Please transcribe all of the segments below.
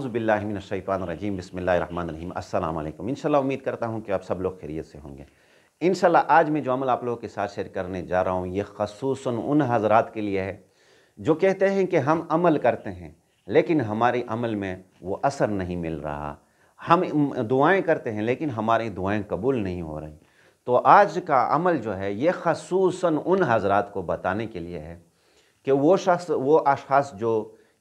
बिल्लाहि मिनश्शैतानिर्रजीम बिस्मिल्लाहिर्रहमानिर्रहीम। अस्सलाम वालेकुम। इंशाल्लाह उम्मीद करता हूँ कि आप सब लोग खैरियत से होंगे। इंशाल्लाह आज मैं जो अमल आप लोगों के साथ शेयर करने जा रहा हूँ, ये ख़ुसूसन उन हज़रात के लिए है जो कहते हैं कि हम अमल करते हैं लेकिन हमारे अमल में वो असर नहीं मिल रहा। हम दुआएं करते हैं लेकिन हमारी दुआएं कबूल नहीं हो रही। तो आज का अमल जो है ये ख़ुसूसन उन हज़रात को बताने के लिए है कि वो शख्स, वो अशख़ास जो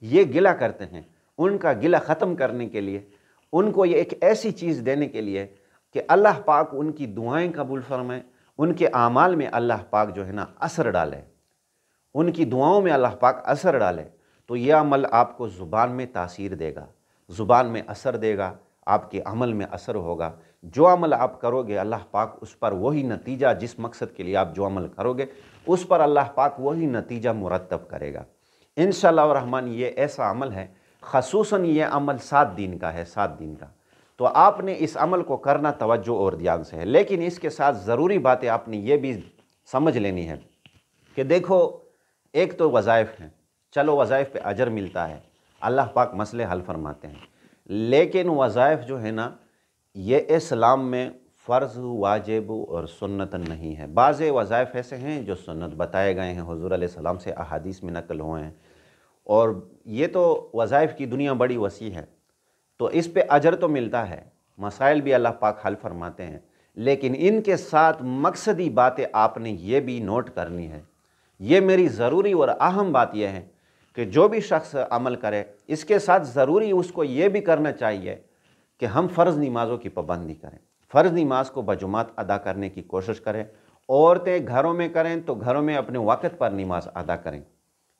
ये गिला करते हैं, उनका गिला ख़त्म करने के लिए, उनको ये एक ऐसी चीज़ देने के लिए कि अल्लाह पाक उनकी दुआएं कबूल फरमाए, उनके आमाल में अल्लाह पाक जो है ना असर डाले, उनकी दुआओं में अल्लाह पाक असर डाले। तो यह अमल आपको ज़ुबान में तासीर देगा, ज़ुबान में असर देगा, आपके अमल में असर होगा। जो अमल आप करोगे अल्लाह पाक उस पर वही नतीजा, जिस मकसद के लिए आप जो अमल करोगे उस पर अल्लाह पाक वही नतीजा मुरतब करेगा इंशाअल्लाह रहमान। ये ऐसा अमल है, ख़ुसूसन ये अमल 7 दिन का है, 7 दिन का। तो आपने इस अमल को करना तवज्जो और ध्यान से है, लेकिन इसके साथ ज़रूरी बातें आपने ये भी समझ लेनी है कि देखो, एक तो वज़ाइफ हैं, चलो वज़ाइफ पे अजर मिलता है, अल्लाह पाक मसले हल फरमाते हैं, लेकिन वज़ाइफ जो है ना ये इस्लाम में फ़र्ज़, वाजिब और सुन्नत नहीं है। बाज़े वज़ाइफ ऐसे हैं जो सुन्नत बताए गए हैं, हुज़ूर अलैहिस्सलाम से अहादीस में नकल हुए हैं, और ये तो वज़ाइफ की दुनिया बड़ी वसी है, तो इस पे अजर तो मिलता है, मसाइल भी अल्लाह पाक हल फरमाते हैं, लेकिन इनके साथ मकसदी बातें आपने ये भी नोट करनी है। ये मेरी ज़रूरी और अहम बात यह है कि जो भी शख्स अमल करे इसके साथ ज़रूरी उसको ये भी करना चाहिए कि हम फ़र्ज़ नमाज़ों की पाबंदी करें, फ़र्ज़ नमाज को बजुमात अदा करने की कोशिश करें। औरतें घरों में करें तो घरों में अपने वक़्त पर नमाज अदा करें।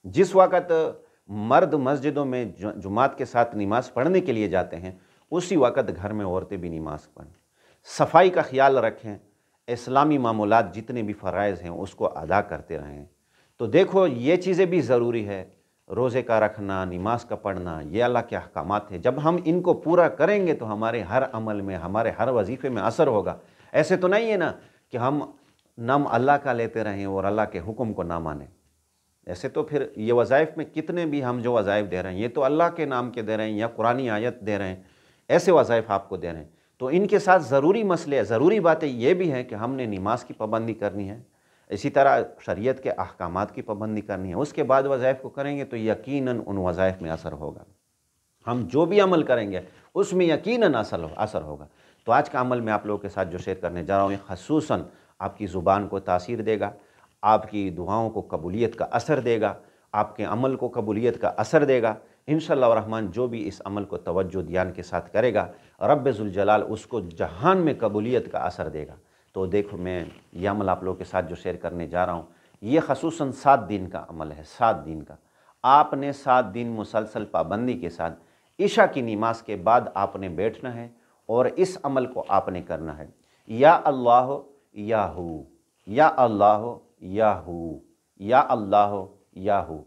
जिस वक़्त मर्द मस्जिदों में जुमात के साथ नमाज़ पढ़ने के लिए जाते हैं, उसी वक़्त घर में औरतें भी नमाज़ पढ़ें। सफाई का ख्याल रखें, इस्लामी मामूलात जितने भी फ़राइज़ हैं उसको अदा करते रहें। तो देखो, ये चीज़ें भी ज़रूरी है, रोज़े का रखना, नमाज का पढ़ना, ये अल्लाह के अहकामात हैं। जब हम इनको पूरा करेंगे तो हमारे हर अमल में, हमारे हर वजीफ़े में असर होगा। ऐसे तो नहीं है ना कि हम नाम अल्लाह का लेते रहें और अल्लाह के हुक्म को ना मानें। ऐसे तो फिर ये वज़ाइफ में कितने भी हम जो वज़ाइफ दे रहे हैं, ये तो अल्लाह के नाम के दे रहे हैं या कुरानी आयत दे रहे हैं, ऐसे वज़ाइफ आपको दे रहे हैं। तो इनके साथ ज़रूरी मसले, ज़रूरी बातें ये भी हैं कि हमने नमाज की पाबंदी करनी है, इसी तरह शरीयत के अहकामात की पाबंदी करनी है। उसके बाद वज़ाइफ को करेंगे तो यकीनन उन वज़ाइफ में असर होगा। हम जो भी अमल करेंगे उसमें यकीनन असर होगा। तो आज का अमल मैं आप लोगों के साथ जो शेयर करने जा रहा हूँ, ये ख़ुसूसन आपकी ज़ुबान को तासीर देगा, आपकी दुआओं को कबूलियत का असर देगा, आपके अमल को कबूलियत का असर देगा इंशाअल्लाह रहमान। जो भी इस अमल को तवज्जो ध्यान के साथ करेगा, रब्बे ज़ुल जलाल उसको जहान में कबूलियत का असर देगा। तो देखो, मैं ये अमल आप लोगों के साथ जो शेयर करने जा रहा हूँ, ये ख़ुसूसन 7 दिन का अमल है, 7 दिन का। आपने 7 दिन मुसलसल पाबंदी के साथ इशा की नमाज के बाद आपने बैठना है और इस अमल को आपने करना है। या अल्लाह या हू, या अल्लाह या हू, या अल्लाह या हू।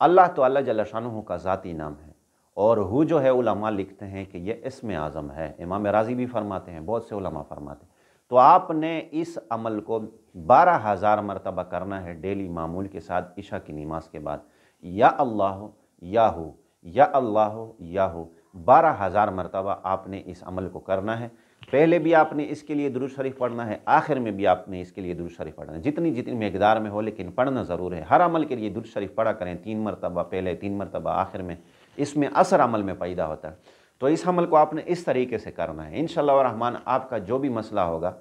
अल्लाह तो अल्लाह जल्ल शानुहू का ज़ाती नाम है, और हू जो है उलमा लिखते हैं कि ये इस्म आज़म है। इमाम राज़ी भी फरमाते हैं, बहुत से उलमा फरमाते हैं। तो आपने इस अमल को 12,000 मरतबा करना है डेली मामूल के साथ इशा की नमाज के बाद। या अल्लाह या हू, या अल्लाह या हू, 12,000 मरतबा आपने इस अमल को करना है। पहले भी आपने इसके लिए दुरूद शरीफ पढ़ना है, आखिर में भी आपने इसके लिए दुरूद शरीफ पढ़ना है, जितनी जितनी मकदार में हो, लेकिन पढ़ना ज़रूर है। हर अमल के लिए दुरूद शरीफ पढ़ा करें, 3 मरतबा पहले, 3 मरतबा आखिर में, इसमें असर अमल में पैदा होता है। तो इस अमल को आपने इस तरीके से करना है इंशाअल्लाह रहमान। आपका जो भी मसला होगा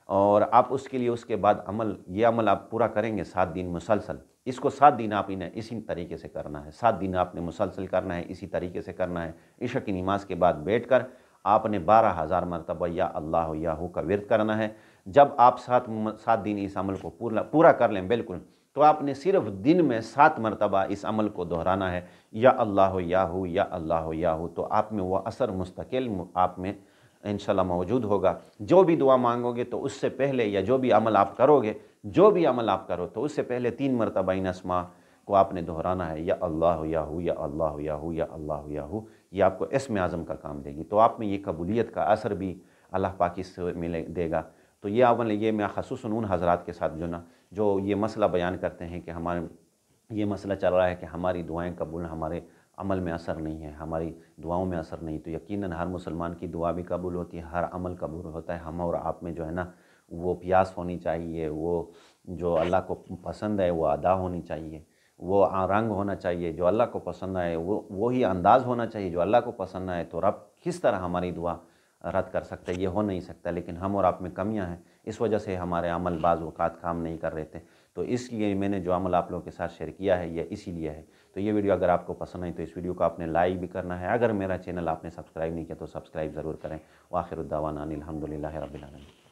और आप उसके लिए उसके बाद ये अमल आप पूरा करेंगे 7 दिन मुसलसल। इसको 7 दिन आप इन्हें इसी तरीके से करना है, 7 दिन आपने मुसलसल करना है, इसी तरीके से करना है। इशा की नमाज के बाद बैठकर आपने 12,000 मरतबा या अल्लाह या हू का विर्द करना है। जब आप 7 दिन इस अमल को पूरा कर लें बिल्कुल, तो आपने सिर्फ दिन में 7 मरतबा इस अमल को दोहराना है, या अल्लाह या हू, या अल्लाह या हू। तो आप में वह असर मुस्तकिल आप में इंशाल्लाह मौजूद होगा। जो भी दुआ मांगोगे तो उससे पहले, या जो भी अमल आप करोगे, जो भी अमल आप करो तो उससे पहले 3 मरतबा इन अस्मा को आपने दोहराना है, या अल्लाह या हू, या अल्लाह या हू, या अल्लाह या हू। ये आपको इस्म आज़म का काम देगी। तो आप में ये कबूलियत का असर भी अल्लाह पाक इससे मिले देगा। तो ये अमल, ये मैं ख़ुसूसन उन हज़रात के साथ जो ये मसला बयान करते हैं कि हमारे ये मसला चल रहा है कि हमारी दुआएं कबूल, हमारे عمل میں اثر نہیں ہے، ہماری دعاؤں میں اثر نہیں، تو یقیناً ہر مسلمان کی دعا بھی قبول ہوتی ہے، ہر عمل قبول ہوتا ہے۔ ہم اور آپ میں جو ہے نا وہ پیاس ہونی چاہیے، وہ جو اللہ کو پسند ہے وہ ادا ہونی چاہیے، وہ رنگ ہونا چاہیے جو اللہ کو پسند آئے، وہی انداز ہونا چاہیے جو اللہ کو پسند آئے۔ تو رب کس طرح ہماری دعا رد کر سکتا ہے؟ یہ ہو نہیں سکتا، لیکن ہم اور آپ میں کمیاں ہیں، اس وجہ سے ہمارے عمل بعض اوقات کام نہیں کر رہے تھے۔ تو اس لیے میں نے جو عمل آپ لوگوں کے ساتھ شیئر کیا ہے یہ اسی لیے ہے۔ تو یہ ویڈیو اگر آپ کو پسند آئی تو اس ویڈیو کو آپ نے لائک بھی کرنا ہے، اگر میرا چینل آپ نے سبسکرائب نہیں کیا تو سبسکرائب ضرور کریں۔ وآخر الدعوانا ان الحمدللہ رب العالمین۔